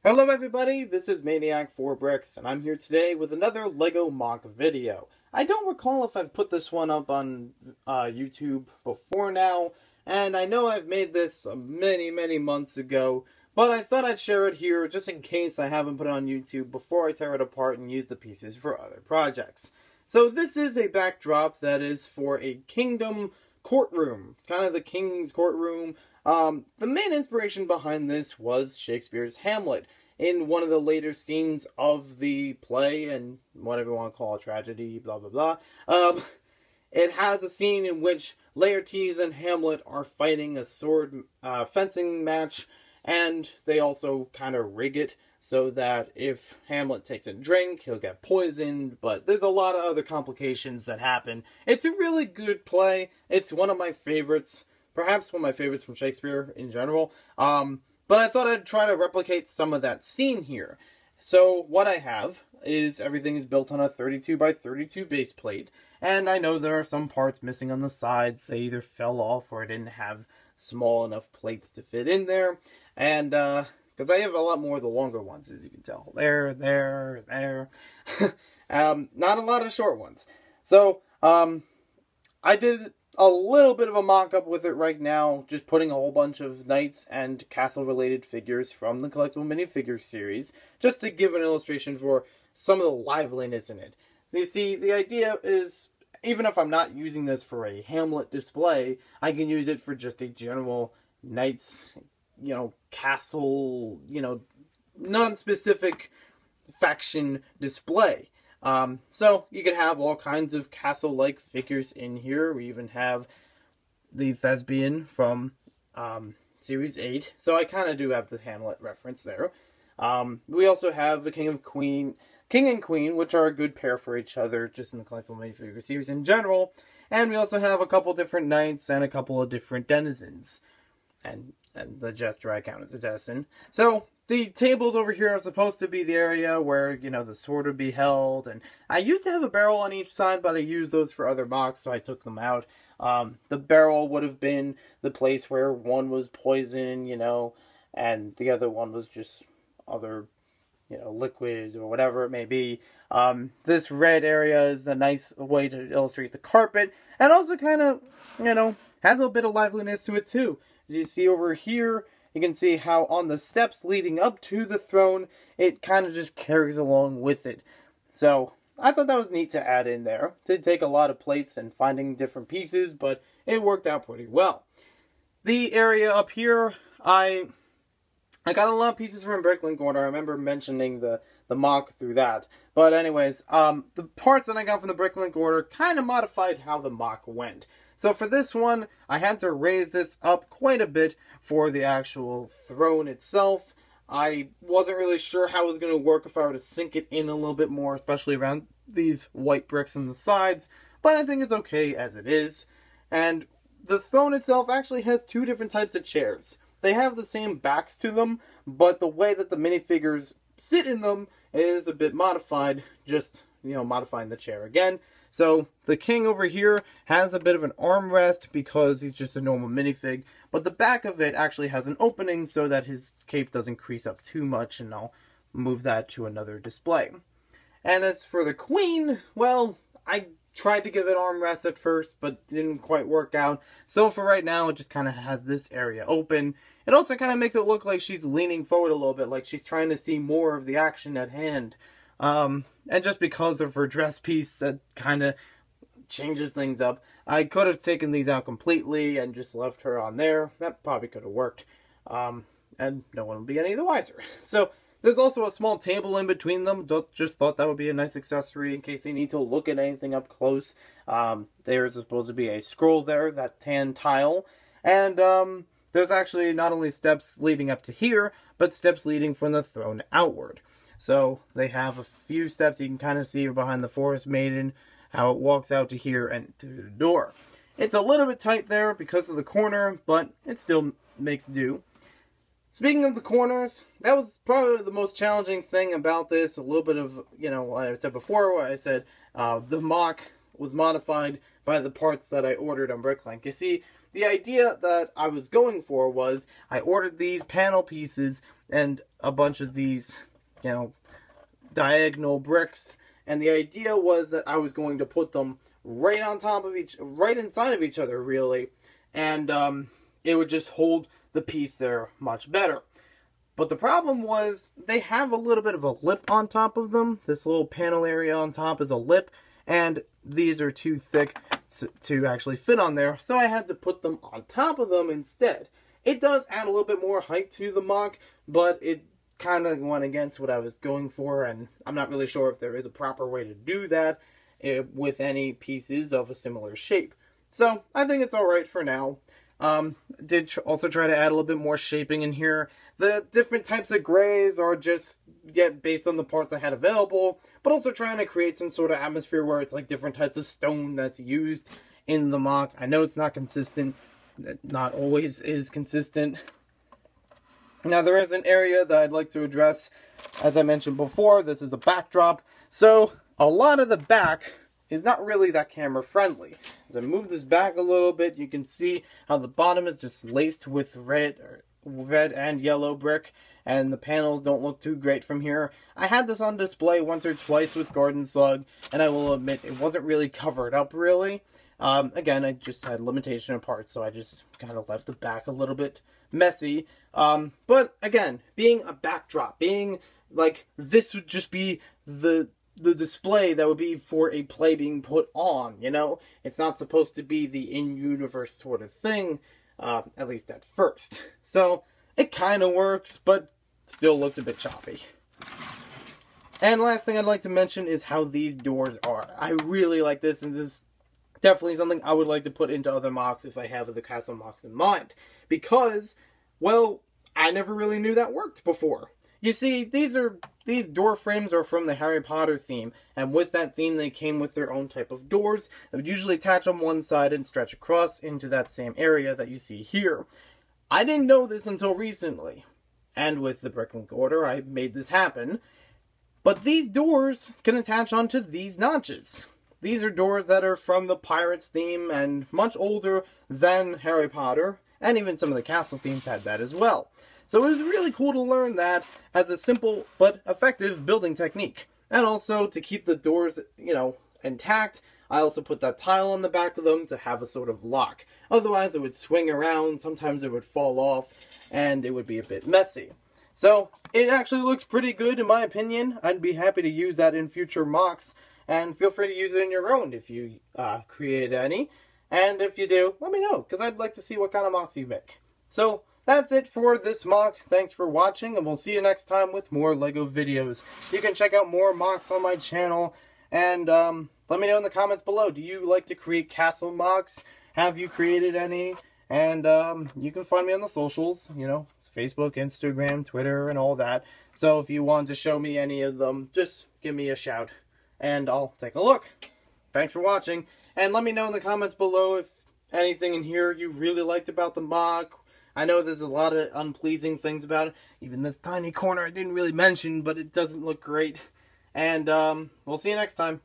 Hello everybody, this is Maniac 4 Bricks, and I'm here today with another LEGO MOC video. I don't recall if I've put this one up on YouTube before now, and I know I've made this many months ago, but I thought I'd share it here just in case I haven't put it on YouTube before I tear it apart and use the pieces for other projects. So this is a backdrop that is for a kingdom courtroom, kind of the king's courtroom. The main inspiration behind this was Shakespeare's Hamlet. In one of the later scenes of the play, and whatever you want to call it, tragedy, blah blah blah, it has a scene in which Laertes and Hamlet are fighting a sword fencing match, and they also kind of rig it so that if Hamlet takes a drink, he'll get poisoned, but there's a lot of other complications that happen. It's a really good play. It's one of my favorites, perhaps one of my favorites from Shakespeare in general. But I thought I'd try to replicate some of that scene here. So what I have is everything is built on a 32 by 32 base plate, and I know there are some parts missing on the sides. They either fell off or I didn't have small enough plates to fit in there, and because I have a lot more of the longer ones, as you can tell. There. Not a lot of short ones. So I did a little bit of a mock-up with it right now, just putting a whole bunch of knights and castle-related figures from the collectible minifigure series, just to give an illustration for some of the liveliness in it. You see, the idea is, even if I'm not using this for a Hamlet display, I can use it for just a general knights, castle, non-specific faction display. So you could have all kinds of castle-like figures in here. We even have the thespian from Series 8. So I kind of do have the Hamlet reference there. We also have the King and Queen, which are a good pair for each other, just in the collectible minifigure series in general. And we also have a couple different knights and a couple of different denizens. And the jester I count as a denizen. So the tables over here are supposed to be the area where, the sword would be held. And I used to have a barrel on each side, but I used those for other MOCs, so I took them out. The barrel would have been the place where one was poison, and the other one was just other, liquids or whatever it may be. This red area is a nice way to illustrate the carpet, and also kind of, has a bit of liveliness to it too. As you see over here, you can see how on the steps leading up to the throne, it kind of just carries along with it. So I thought that was neat to add in there. It did take a lot of plates and finding different pieces, but it worked out pretty well. The area up here, I got a lot of pieces from Bricklink Order. I remember mentioning the MOC through that. But anyways, the parts that I got from the Bricklink Order kind of modified how the MOC went. So for this one, I had to raise this up quite a bit for the actual throne itself. I wasn't really sure how it was going to work if I were to sink it in a little bit more, especially around these white bricks on the sides. But I think it's okay as it is. And the throne itself actually has two different types of chairs. They have the same backs to them, but the way that the minifigures sit in them is a bit modified, just, modifying the chair again. So the king over here has a bit of an armrest because he's just a normal minifig, but the back of it actually has an opening so that his cape doesn't crease up too much, and I'll move that to another display. And as for the queen, well, I tried to give it armrest at first, but didn't quite work out. So for right now, it just kind of has this area open. It also kind of makes it look like she's leaning forward a little bit, like she's trying to see more of the action at hand. And just because of her dress piece, that kind of changes things up. I could have taken these out completely and just left her on there. That probably could have worked. And no one would be any the wiser. So there's also a small table in between them. Just thought that would be a nice accessory in case they need to look at anything up close. There's supposed to be a scroll there, that tan tile. And there's actually not only steps leading up to here, but steps leading from the throne outward. So they have a few steps you can kind of see behind the Forest Maiden, how it walks out to here and to the door. It's a little bit tight there because of the corner, but it still makes do. Speaking of the corners, that was probably the most challenging thing about this. A little bit of, like I said before, I said the MOC was modified by the parts that I ordered on Bricklink. You see, the idea that I was going for was I ordered these panel pieces and a bunch of these, you know, diagonal bricks. And the idea was that I was going to put them right on top of right inside of each other, really. And it would just hold the piece there much better. But the problem was they have a little bit of a lip on top of them. This little panel area on top is a lip, and these are too thick to actually fit on there, so I had to put them on top of them instead. It does add a little bit more height to the MOC, but it kind of went against what I was going for, and I'm not really sure if there is a proper way to do that with any pieces of a similar shape. So I think it's alright for now. Did also try to add a little bit more shaping in here. The different types of grays are just based on the parts I had available, but also trying to create some sort of atmosphere where it's like different types of stone that's used in the MOC. I know it's not consistent, not always is consistent. Now there is an area that I'd like to address. As I mentioned before, this is a backdrop, so a lot of the back is not really that camera friendly. As I move this back a little bit, you can see how the bottom is just laced with red and yellow brick, and the panels don't look too great from here. I had this on display once or twice with Garden Slug, and I will admit it wasn't really covered up really. Again, I just had limitation of parts, so I just kind of left the back a little bit messy. But again, being a backdrop, being like this would just be the display that would be for a play being put on, you know? It's not supposed to be the in-universe sort of thing, at least at first. So, it kind of works, but still looks a bit choppy. And last thing I'd like to mention is how these doors are. I really like this, and this is definitely something I would like to put into other MOCs if I have the castle MOCs in mind. Because, well, I never really knew that worked before. You see, these door frames are from the Harry Potter theme, and with that theme they came with their own type of doors that would usually attach on one side and stretch across into that same area that you see here. I didn't know this until recently, and with the Bricklink order I made this happen, but these doors can attach onto these notches. These are doors that are from the Pirates theme and much older than Harry Potter, and even some of the castle themes had that as well. So it was really cool to learn that as a simple but effective building technique. And also to keep the doors, you know, intact, I also put that tile on the back of them to have a sort of lock. Otherwise it would swing around, sometimes it would fall off, and it would be a bit messy. So it actually looks pretty good in my opinion. I'd be happy to use that in future MOCs, and feel free to use it in your own if you create any. And if you do, let me know, because I'd like to see what kind of MOCs you make. So that's it for this MOC. Thanks for watching, and we'll see you next time with more LEGO videos. You can check out more MOCs on my channel, and let me know in the comments below. Do you like to create castle MOCs? Have you created any? And you can find me on the socials, you know, Facebook, Instagram, Twitter, and all that. So if you want to show me any of them, just give me a shout, and I'll take a look. Thanks for watching, and let me know in the comments below if anything in here you really liked about the MOC. I know there's a lot of unpleasing things about it. Even this tiny corner I didn't really mention, but it doesn't look great. And we'll see you next time.